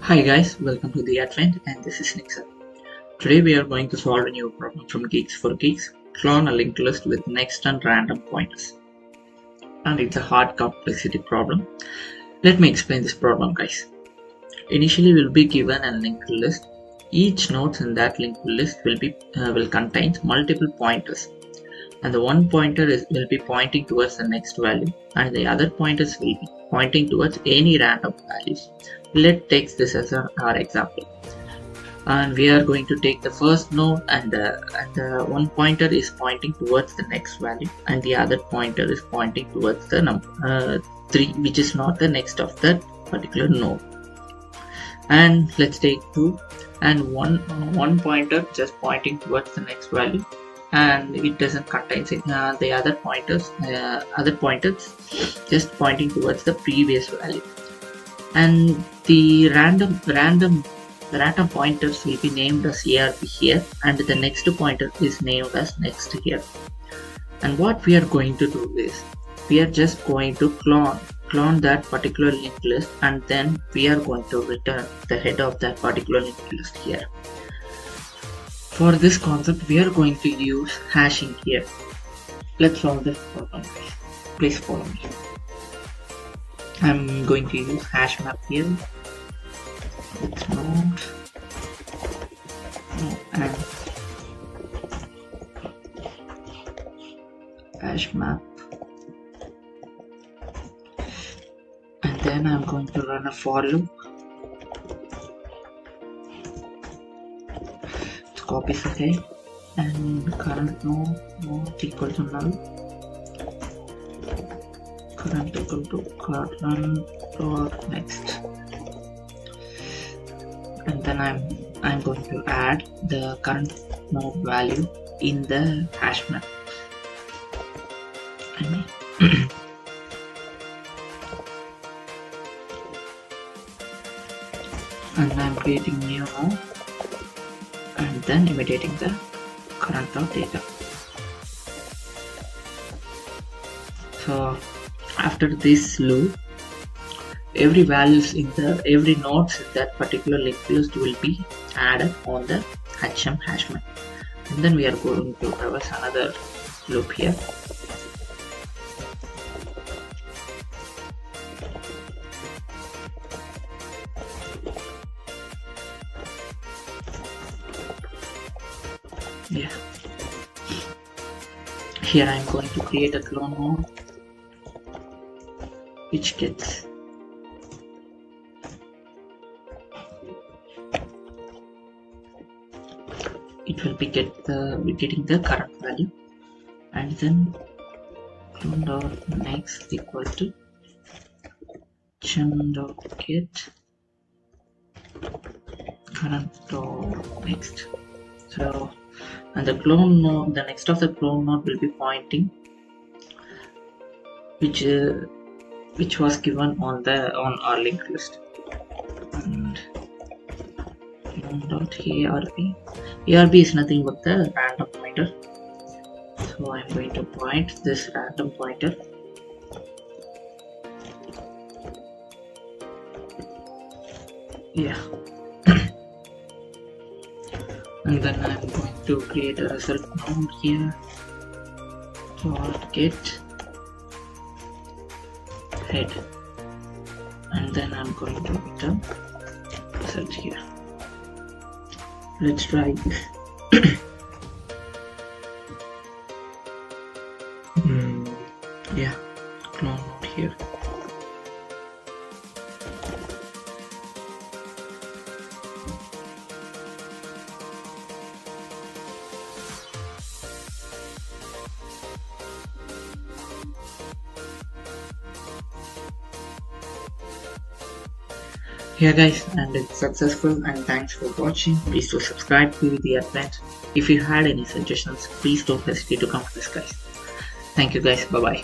Hi guys, welcome to the Advent and this is Nixon. Today we are going to solve a new problem from GeeksforGeeks. Clone a linked list with next and random pointers. And it's a hard complexity problem. Let me explain this problem guys. Initially we'll be given a linked list. Each node in that linked list will contain multiple pointers. And the one pointer will be pointing towards the next value and the other pointers will be pointing towards any random values. Let's take this as our example, and we are going to take the first node and one pointer is pointing towards the next value and the other pointer is pointing towards the number 3, which is not the next of that particular node. And let's take 2 and one pointer just pointing towards the next value and it doesn't contain the other pointers just pointing towards the previous value, and the random pointers will be named as ARB here and the next pointer is named as next here. And what we are going to do is we are just going to clone that particular linked list and then we are going to return the head of that particular linked list here. For this concept we are going to use hashing here. Let's solve this problem guys. Please follow me. I'm going to use hash map here. It's node and hash map, and then I'm going to run a for loop. Let's copy the and current node not equal to null. Current equal to current dot next, and then I'm going to add the current node value in the hash map. And I'm creating new node and then imitating the current dot data. So after this loop, every nodes in that particular linked list will be added on the HM hash map, and then we are going to traverse another loop here. Yeah. Here I am going to create a clone node which gets getting the current value, and then clone dot next equal to gem dot get current dot next. So, and the clone node, the next of the clone node will be pointing which was given on our linked list. And dot ARB is nothing but the random pointer, so I'm going to point this random pointer and then I'm going to create a result node here dot get head, and then I'm going to return result here. Let's try this. Clone node here. Here guys, and it's successful, and thanks for watching. Please do subscribe to the Advent. If you had any suggestions, please don't hesitate to comment this guys. Thank you guys, bye bye.